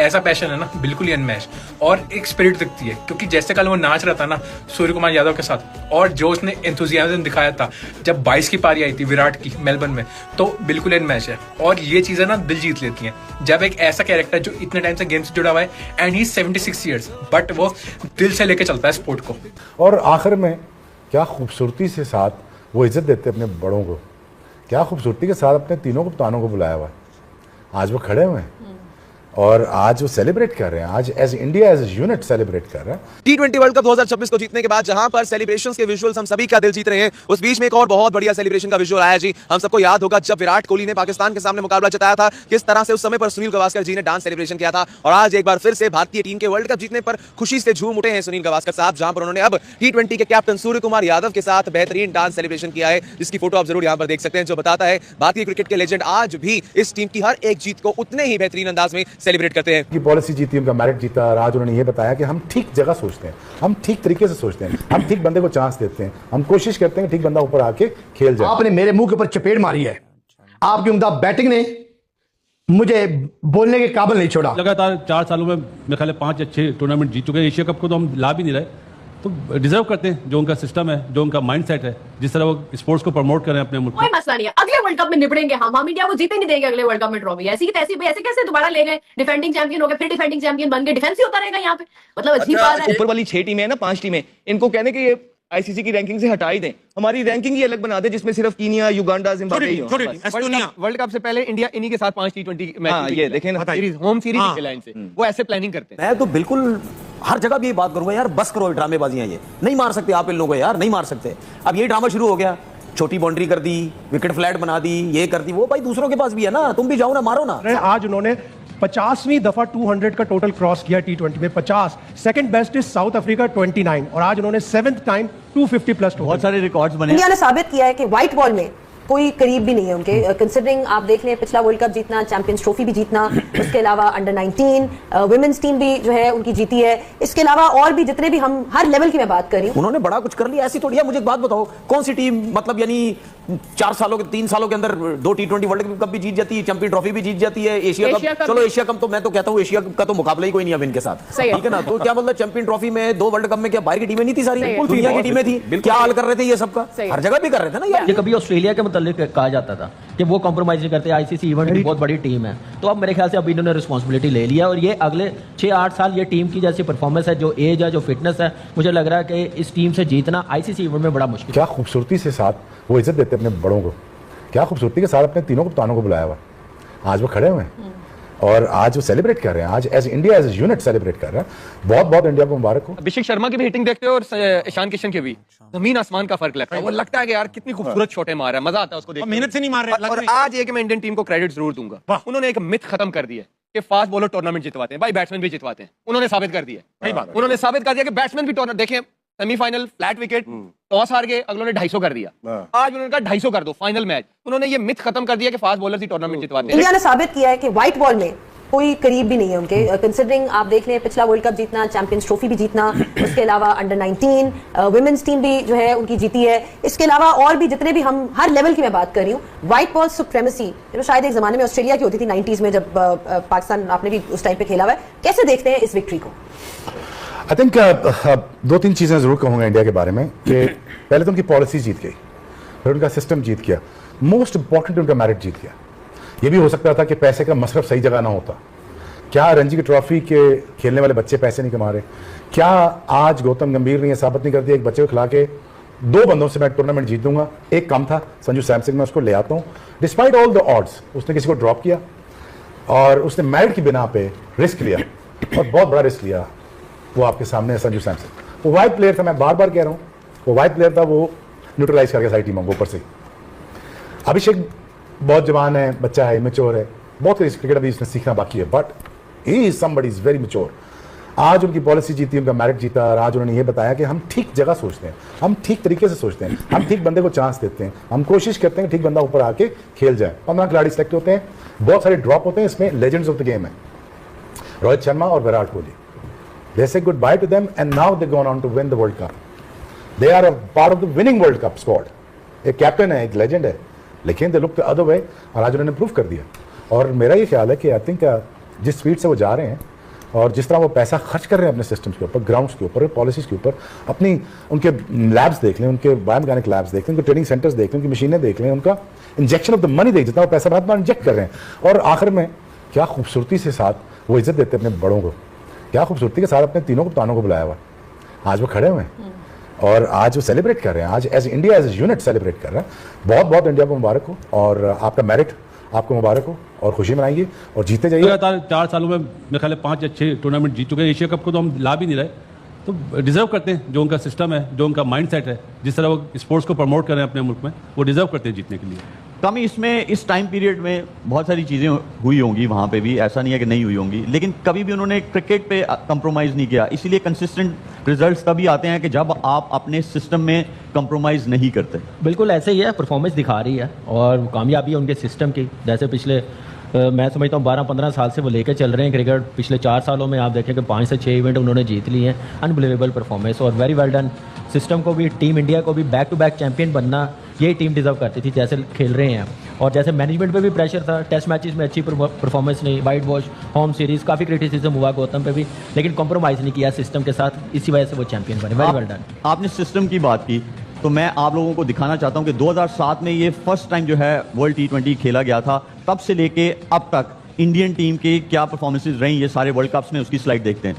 ऐसा पैशन है ना, बिल्कुल ही अनमैच, और एक स्पिरिट दिखती है, क्योंकि जैसे कल वो नाच रहा था ना सूर्य कुमार यादव के साथ, और जो उसने एंथुजियाज्म दिखाया था जब 22 की पारी आई थी विराट की मेलबर्न में, तो बिल्कुल अनमैच है। और ये चीजें ना दिल जीत लेती हैं जब एक ऐसा कैरेक्टर जो इतने टाइम से गेम से जुड़ा हुआ है, एंड ही 76 ईयर्स, बट वो दिल से लेके चलता है स्पोर्ट को। और आखिर में क्या खूबसूरती से साथ वो इज्जत देते अपने बड़ों को, क्या खूबसूरती के साथ अपने तीनों कप्तानों को बुलाया हुआ है। आज वो खड़े हुए हैं और आज वो सेलिब्रेट कर रहे हैं, आज as India as unit celebrate कर रहे हैं। T20 वर्ल्ड कप 2026 को जीतने के बाद जहां पर सेलिब्रेशंस के विजुअल्स हम सभी का दिल जीत रहे हैं, उस बीच में एक और बहुत बढ़िया सेलिब्रेशन का विजुअल आया जी। हम सबको याद होगा जब विराट कोहली ने पाकिस्तान के सामने मुकाबला जताया था, किस तरह से उस समय पर सुनील गावस्कर जी ने डांस सेलिब्रेशन किया था। और आज एक बार फिर से भारतीय टीम के वर्ल्ड कप जीतने पर खुशी से झूम उठे हैं सुनील गावस्कर साहब, जहां पर उन्होंने अब T20 के कैप्टन सूर्य कुमार यादव के साथ बेहतरीन डांस सेलिब्रेशन किया है, जिसकी फोटो आप जरूर यहां पर देख सकते हैं, जो बताता है भारतीय क्रिकेट के लेजेंड आज भी इस टीम की हर एक जीत को उतने ही बेहतरीन अंदाज में सेलिब्रेट करते हैं। पॉलिसी जीती, उनका मेरिट जीता, और आज उन्होंने ये बताया कि हम ठीक जगह सोचते हैं, हम ठीक तरीके से सोचते हैं, हम ठीक बंदे को चांस देते हैं, हम कोशिश करते हैं कि ठीक बंदा ऊपर आके खेल जाए। आपने मेरे मुंह के ऊपर चपेट मारी है, आपकी उम्दा बैटिंग ने मुझे बोलने के काबिल नहीं छोड़ा। लगातार 4 सालों में मेरे ख्याल 5 या 6 टूर्नामेंट जीत चुके हैं। एशिया कप को तो हम ला भी नहीं रहे, तो डिजर्व करते हैं। जो उनका सिस्टम है, जो उनका माइंडसेट है, जिस तरह वो स्पोर्ट्स को प्रमोट कर रहे हैं अपने मुल्क में, कोई मसला नहीं है। अगले वर्ल्ड कप में निपटेंगे हम इंडिया को जीते नहीं देंगे अगले वर्ल्ड कप में ट्रॉफी। ऐसी की तैसी भाई, ऐसे कैसे दोबारा ले गए, डिफेंडिंग चैंपियन हो गए, फिर डिफेंडिंग चैंपियन बन गए, डिफेंस ही होता रहेगा यहाँ पे, मतलब अजीब बात है। ऊपर वाली 6 टीमें है ना, 5 टीमें, इनको कहने कि ये आईसीसी की रैंकिंग से हटा ही दें, हमारी रैंकिंग ही अलग बना दे, जिसमें सिर्फ कीनिया, युगांडा, जिम्बाब्वे ही हो। वर्ल्ड कप से पहले इंडिया इन्हीं के साथ 5 T20 मैच, ये देखें ना, होम सीरीज के लाइन से वो ऐसे प्लानिंग करते हैं। मैं तो बिल्कुल हर जगह भी ये बात करूंगा यार, बस करो ड्रामेबाजियां, ये नहीं मार सकते आप इन लोगों को यार, नहीं मार सकते। अब ये ड्रामा शुरू हो गया, छोटी बाउंड्री कर दी, विकेट फ्लैट बना दी, ये कर दी, वो भाई दूसरों के पास भी है ना, तुम भी जाओ ना, मारो ना। आज उन्होंने 50वीं दफा 200 का टोटल क्रॉस किया T20 में, 50। Second best is south Africa 29, और आज उन्होंने 7th टाइम 250 प्लस। बहुत सारे रिकॉर्ड्स बने। इंडिया ने साबित किया है कि व्हाइट बॉल में कोई करीब भी नहीं है उनके, कंसिडरिंग आप देख लें पिछला वर्ल्ड कप जीतना, चैंपियंस ट्रॉफी भी जीतना, उसके अलावा अंडर 19 वुमेन्स टीम भी जो है उनकी जीती है, इसके अलावा और भी जितने भी, हम हर लेवल की मैं बात कर रही हूँ। उन्होंने बड़ा कुछ कर लिया, ऐसी थोड़ी है। मुझे एक बात बताओ, कौन सी टीम मतलब यानी 3 सालों के अंदर 2 T20 वर्ल्ड कप भी जीत जाती है, चैंपियन ट्रॉफी भी जीत जाती है, एशिया कप, चलो एशिया कप तो मैं तो कहता हूँ एशिया कप का तो मुकाबला ही कोई नहीं अब इनके साथ, ठीक है ना। तो क्या मतलब चैंपियन ट्रॉफी में 2 वर्ल्ड कप में क्या बाहर की टीमें नहीं थी, सारी दुनिया की टीमें थी, क्या हाल कर रहे थे ये सबका, हर जगह भी कर रहे थे ना यार। ये कभी ऑस्ट्रेलिया के मुतालिक कहा जाता था कि वो कॉम्प्रोमाइज नहीं करते, आईसीसी इवेंट की बहुत बड़ी टीम है, तो अब मेरे ख्याल से अब इन्होंने रिस्पांसिबिलिटी ले लिया, और ये अगले 6-8 साल ये टीम की जैसी परफॉर्मेंस है, जो एज है, जो फिटनेस है, मुझे लग रहा है कि इस टीम से जीतना आईसीसी इवेंट में बड़ा मुश्किल। क्या खूबसूरती से साथ वो इज्जत देते अपने बड़ों को, क्या खूबसूरती के साथ अपने तीनों कप्तानों को बुलाया हुआ। आज वो खड़े हुए हैं और आज वो सेलिब्रेट कर रहे हैं, आज as India as unit celebrate कर रहे हैं। बहुत बहुत इंडिया को मुबारक हो। अभिषेक शर्मा की भी हिटिंग देखते हो और ईशान किशन की भी, जमीन आसमान का फर्क लगता है। वो लगता है कि यार कितनी खूबसूरत शॉटें मार रहा है, मजा आता है उसको देखकर, मेहनत से नहीं मार रहे। और आज एक मैं इंडियन टीम को क्रेडिट जरूर दूंगा, उन्होंने एक मिथ खत्म कर दिया कि फास्ट बॉलर टूर्नामेंट जितवाते हैं, भाई बैट्समैन भी जितवाते हैं। उन्होंने साबित कर दिया, उन्होंने साबित कर दिया कि बैट्समैन भी टूर्नामेंट, देखें सेमीफाइनल फ्लैट विकेट, टॉस हार गए, अगलों ने 250 कर दिया, आज उन्होंने कहा 250 कर दो फाइनल मैच। उन्होंने ये मिथ खत्म कर दिया कि फास्ट बॉलर ही टूर्नामेंट जितवाते हैं। इंडिया ने साबित किया है कि व्हाइट बॉल में कोई करीब भी नहीं है उनके, कंसिडरिंग आप देख लें पिछला वर्ल्ड कप जीतना, चैंपियंस ट्रॉफी भी जीतना, उसके अलावा अंडर 19 वुमेन्स टीम भी जो है उनकी जीती है, इसके अलावा और भी जितने भी, हम हर लेवल की मैं बात कर रही हूँ। व्हाइट बॉल सुप्रेमेसी जो शायद एक जमाने में ऑस्ट्रेलिया की होती थी 90s में, जब पाकिस्तान आपने भी उस टाइम पे खेला हुआ है। कैसे देखते हैं इस विक्ट्री को? आई थिंक 2-3 चीज़ें ज़रूर कहूँगा इंडिया के बारे में, कि पहले तो उनकी पॉलिसी जीत गई, फिर उनका सिस्टम जीत गया, मोस्ट इंपॉर्टेंट उनका मेरिट जीत गया। ये भी हो सकता था कि पैसे का मसरफ सही जगह ना होता। क्या रणजी की ट्रॉफी के खेलने वाले बच्चे पैसे नहीं कमा रहे? क्या आज गौतम गंभीर ने यह साबित नहीं कर दिया एक बच्चे को खिला के 2 बंदों से मैं टूर्नामेंट जीत दूंगा? एक कम था, संजू सैमसन, मैं उसको ले आता हूँ। डिस्पाइट ऑल द ऑड्स उसने किसी को ड्रॉप किया और उसने मेरिट की बिना पे रिस्क लिया, और बहुत बड़ा रिस्क लिया। वो आपके सामने है संजू सैमसन, वो वाइट प्लेयर था, मैं बार बार कह रहा हूँ वो वाइट प्लेयर था, वो न्यूट्रलाइज करके सारी टीमों को ऊपर से। अभिषेक बहुत जवान है, बच्चा है, मेच्योर है, बहुत क्रिकेट अभी इसने सीखना बाकी है, but he is somebody is very mature. आज उनकी पॉलिसी जीती, उनका मेरिट जीता, और आज उन्होंने ये बताया कि हम ठीक जगह सोचते हैं, हम ठीक तरीके से सोचते हैं, हम ठीक बंदे को चांस देते हैं, हम कोशिश करते हैं कि ठीक बंदा ऊपर आके खेल जाए। 15 खिलाड़ी सेलेक्ट होते हैं, बहुत सारे ड्रॉप होते हैं, इसमें लेजेंड्स ऑफ द गेम है रोहित शर्मा और Virat Kohli. They say goodbye to them and now they've gone on to win the World Cup. They are a part of the winning World Cup squad. एक कैप्टन है, एक legend है, लेकिन they look the other way, और आज उन्होंने prove कर दिया। और मेरा ये ख्याल है कि आई थिंक जिस स्पीड से वो जा रहे हैं, और जिस तरह वो पैसा खर्च कर रहे हैं अपने सिस्टम्स के ऊपर, ग्राउंड्स के ऊपर, पॉलिसीज़ के ऊपर, अपनी उनके लैब्स देख लें, उनके बायोमैकेनिक लैब्स देख लें, उनके ट्रेनिंग सेंटर्स देख लें, उनकी मशीनें देख लें, उनका इंजेक्शन ऑफ द मनी देख, जितना वो पैसा बाद में इंजेक्ट कर रहे हैं। और आखिर में क्या खूबसूरती से साथ वो इज्जत देते हैं अपने बड़ों को, क्या खूबसूरती के साथ अपने तीनों कप्तानों को बुलाया हुआ। आज वो खड़े हुए हैं और आज वो सेलिब्रेट कर रहे हैं, आज as India as unit celebrate कर रहे हैं। बहुत बहुत इंडिया को मुबारक हो और आपका मेरिट आपको मुबारक हो और खुशी मनाइए और जीते जाइए। लगातार 4 सालों में मेरे ख्याल 5 या 6 टूर्नामेंट जीत चुके हैं। एशिया कप को तो हम ला भी नहीं रहे, तो डिजर्व करते हैं। जो उनका सिस्टम है, जो उनका माइंड सेट है, जिस तरह वो स्पोर्ट्स को प्रमोट कर रहे हैं अपने मुल्क में, वो डिजर्व करते हैं जीतने के लिए। कमी इसमें इस टाइम पीरियड में बहुत सारी चीज़ें हुई होंगी वहाँ पे भी, ऐसा नहीं है कि नहीं हुई होंगी, लेकिन कभी भी उन्होंने क्रिकेट पे कंप्रोमाइज़ नहीं किया। इसीलिए कंसिस्टेंट रिजल्ट्स तभी आते हैं कि जब आप अपने सिस्टम में कंप्रोमाइज़ नहीं करते। बिल्कुल ऐसे ही है, परफॉर्मेंस दिखा रही है और कामयाबी है उनके सिस्टम की। जैसे पिछले मैं समझता हूँ 12-15 साल से वो लेके चल रहे हैं क्रिकेट। पिछले 4 सालों में आप देखें कि 5 से 6 इवेंट उन्होंने जीत लिए हैं। अनबिलीवेबल परफॉर्मेंस और वेरी वेल डन। सिस्टम को भी, टीम इंडिया को भी बैक टू बैक चैंपियन बनना ये टीम डिजर्व करती थी जैसे खेल रहे हैं। और जैसे मैनेजमेंट पे भी प्रेशर था, टेस्ट मैचेस में अच्छी परफॉर्मेंस नहीं, वाइट वॉश, होम सीरीज काफ़ी क्रिटिसिज्म हुआ गौतम पे भी, लेकिन कॉम्प्रोमाइज़ नहीं किया सिस्टम के साथ, इसी वजह से वो चैंपियन बने। Very well done. आपने सिस्टम की बात की तो मैं आप लोगों को दिखाना चाहता हूं कि 2007 में ये फर्स्ट टाइम जो है वर्ल्ड T20 खेला गया था। तब से लेके अब तक इंडियन टीम की क्या परफॉर्मेंसेज रही ये सारे वर्ल्ड कप्स में, उसकी स्लाइड देखते हैं।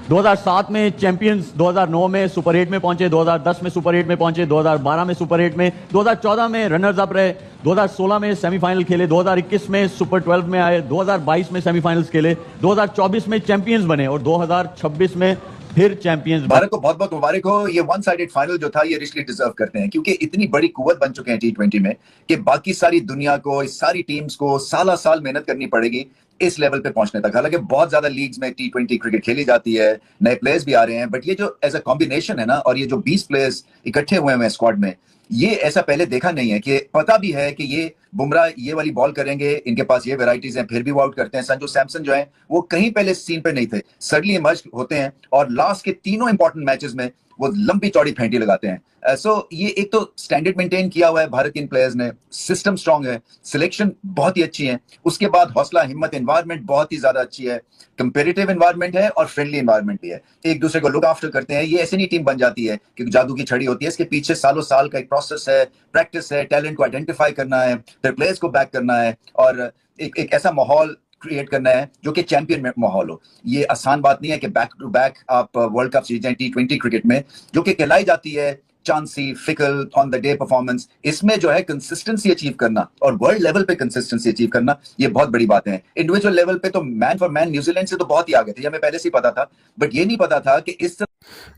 2007 में चैंपियंस, 2009 में सुपर 8 में पहुंचे, 2010 में सुपर 8 में पहुंचे, 2012 में सुपर 8 में, 2014 में रनर्स अप रहे, 2016 में सेमीफाइनल खेले, 2021 में सुपर 12 में आए, 2022 में सेमीफाइनल्स खेले, 2024 में चैंपियंस बने और 2026 में फिर चैंपियंस। भारत को बहुत बहुत मुबारक हो। ये वन साइडेड फाइनल जो था ये रिचली डिजर्व करते हैं, क्योंकि इतनी बड़ी कुव्वत बन चुके हैं T20 में कि बाकी सारी दुनिया को, इस सारी टीम्स को साल साल मेहनत करनी पड़ेगी इस लेवल पे पहुंचने तक। हालांकि बहुत ज्यादा लीग्स में T20 क्रिकेट खेली जाती है, नए प्लेयर्स भी आ रहे हैं, बट ये जो एज अ कॉम्बिनेशन है ना, और ये जो 20 प्लेयर्स इकट्ठे हुए हैं स्क्वाड में, ये ऐसा पहले देखा नहीं है। कि पता भी है कि ये बुमराह ये वाली बॉल करेंगे, इनके पास ये वैरायटीज हैं, फिर भी वो आउट करते हैं। संजू सैमसन जो है वो कहीं पहले सीन पे नहीं थे, सडनली इमर्ज होते हैं और लास्ट के तीनों इंपॉर्टेंट मैचेस में वो लंबी चौड़ी फेंटी लगाते हैं। सो ये एक तो स्टैंडर्ड मेंटेन किया हुआ है भारत के इन प्लेयर्स ने, सिस्टम स्ट्रांग है, सिलेक्शन बहुत ही अच्छी है, उसके बाद हौसला हिम्मत, एनवायरनमेंट बहुत ही ज्यादा अच्छी है, कंपेरेटिव एनवायरनमेंट है और फ्रेंडली एनवायरनमेंट भी है, एक दूसरे को लुक आफ्टर करते हैं। ये ऐसी नहीं टीम बन जाती है कि जादू की छड़ी होती है, इसके पीछे सालों साल का एक प्रोसेस है, प्रैक्टिस है, टैलेंट को आइडेंटिफाई करना है, फिर प्लेयर्स को बैक करना है और एक ऐसा माहौल क्रिएट करना है जो कि चैंपियन माहौल हो। ये आसान बात नहीं है कि बैक टू बैक आप वर्ल्ड कप जीत जाएं T20 क्रिकेट में, जो कि कहलाई जाती है chancy, fickle, on the day performance. इसमें जो है कंसिस्टेंसी अचीव करना और वर्ल्ड लेवल पे कंसिस्टेंसी अचीव करना, ये बहुत बड़ी बात है। इंडिविजुअल लेवल पे तो मैन फॉर मैन न्यूजीलैंड से तो बहुत ही आगे थे, हमें पहले से ही पता था, बट ये नहीं पता था कि इस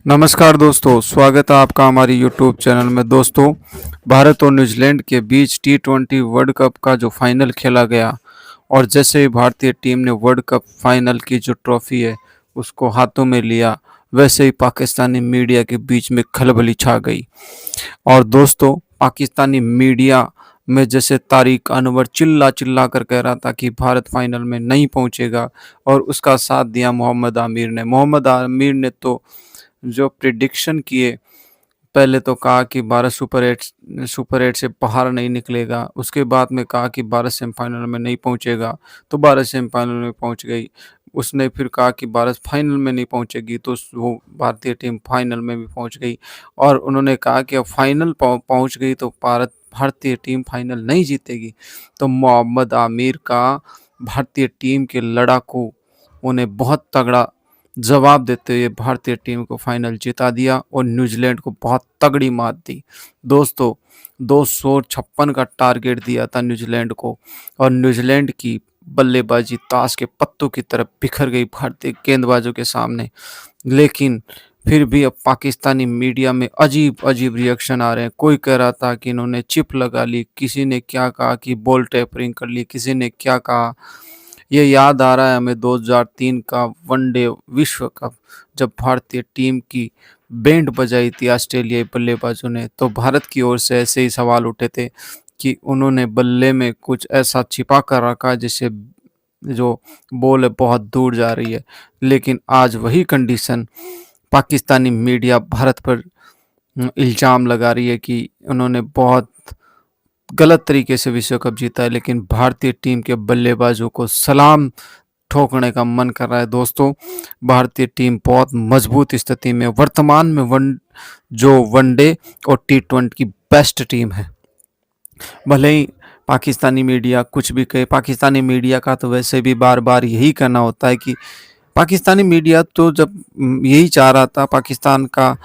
नमस्कार दोस्तों, स्वागत है आपका हमारी यूट्यूब चैनल में। दोस्तों, भारत और न्यूजीलैंड के बीच T20 वर्ल्ड कप का जो फाइनल खेला गया, और जैसे ही भारतीय टीम ने वर्ल्ड कप फाइनल की जो ट्रॉफी है उसको हाथों में लिया, वैसे ही पाकिस्तानी मीडिया के बीच में खलबली छा गई। और दोस्तों, पाकिस्तानी मीडिया में जैसे तारिक अनवर चिल्ला चिल्ला कर कह रहा था कि भारत फाइनल में नहीं पहुंचेगा, और उसका साथ दिया मोहम्मद आमिर ने। मोहम्मद आमिर ने तो जो प्रिडिक्शन किए, पहले तो कहा कि भारत सुपर 8 से बाहर नहीं निकलेगा, उसके बाद में कहा कि भारत सेमीफाइनल में नहीं पहुंचेगा, तो भारत सेमीफाइनल में पहुंच गई। उसने फिर कहा कि भारत फाइनल में नहीं पहुंचेगी, तो वो भारतीय टीम फाइनल में भी पहुंच गई। और उन्होंने कहा कि अब फाइनल पहुंच गई तो भारतीय टीम फाइनल नहीं जीतेगी। तो मोहम्मद आमिर का भारतीय टीम के लड़ाकू उन्हें बहुत तगड़ा जवाब देते हुए भारतीय टीम को फाइनल जिता दिया और न्यूजीलैंड को बहुत तगड़ी मात दी। दोस्तों, 256 का टारगेट दिया था न्यूजीलैंड को, और न्यूजीलैंड की बल्लेबाजी ताश के पत्तों की तरफ बिखर गई भारतीय गेंदबाजों के सामने। लेकिन फिर भी अब पाकिस्तानी मीडिया में अजीब अजीब रिएक्शन आ रहे हैं। कोई कह रहा था कि इन्होंने चिप लगा ली, किसी ने क्या कहा कि बॉल टेपरिंग कर ली, किसी ने क्या कहा। ये याद आ रहा है हमें 2003 का वनडे विश्व कप, जब भारतीय टीम की बैंड बजाई थी ऑस्ट्रेलियाई बल्लेबाजों ने, तो भारत की ओर से ऐसे ही सवाल उठे थे कि उन्होंने बल्ले में कुछ ऐसा छिपा कर रखा जिससे जो बॉल है बहुत दूर जा रही है। लेकिन आज वही कंडीशन पाकिस्तानी मीडिया भारत पर इल्ज़ाम लगा रही है कि उन्होंने बहुत गलत तरीके से विश्व कप जीता है। लेकिन भारतीय टीम के बल्लेबाजों को सलाम ठोकने का मन कर रहा है। दोस्तों, भारतीय टीम बहुत मजबूत स्थिति में वर्तमान में वनडे और T20 की बेस्ट टीम है। भले ही पाकिस्तानी मीडिया कुछ भी कहे, पाकिस्तानी मीडिया का तो वैसे भी बार बार यही कहना होता है कि पाकिस्तानी मीडिया तो जब यही चाह रहा था पाकिस्तान का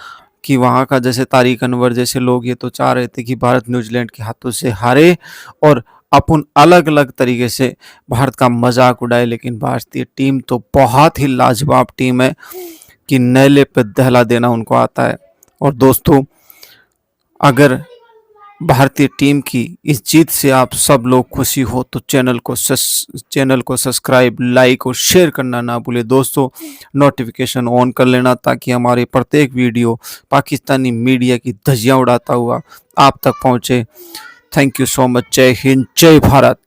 कि वहाँ का जैसे तारिक अनवर जैसे लोग ये तो चाह रहे थे कि भारत न्यूजीलैंड के हाथों से हारे और अपन अलग अलग तरीके से भारत का मजाक उड़ाए, लेकिन भारतीय टीम तो बहुत ही लाजवाब टीम है कि नैले पे दहला देना उनको आता है। और दोस्तों, अगर भारतीय टीम की इस जीत से आप सब लोग खुशी हो तो चैनल को सब्सक्राइब, लाइक और शेयर करना ना भूले। दोस्तों, नोटिफिकेशन ऑन कर लेना ताकि हमारे प्रत्येक वीडियो पाकिस्तानी मीडिया की धज्जियां उड़ाता हुआ आप तक पहुंचे। Thank you so much. जय हिंद, जय भारत।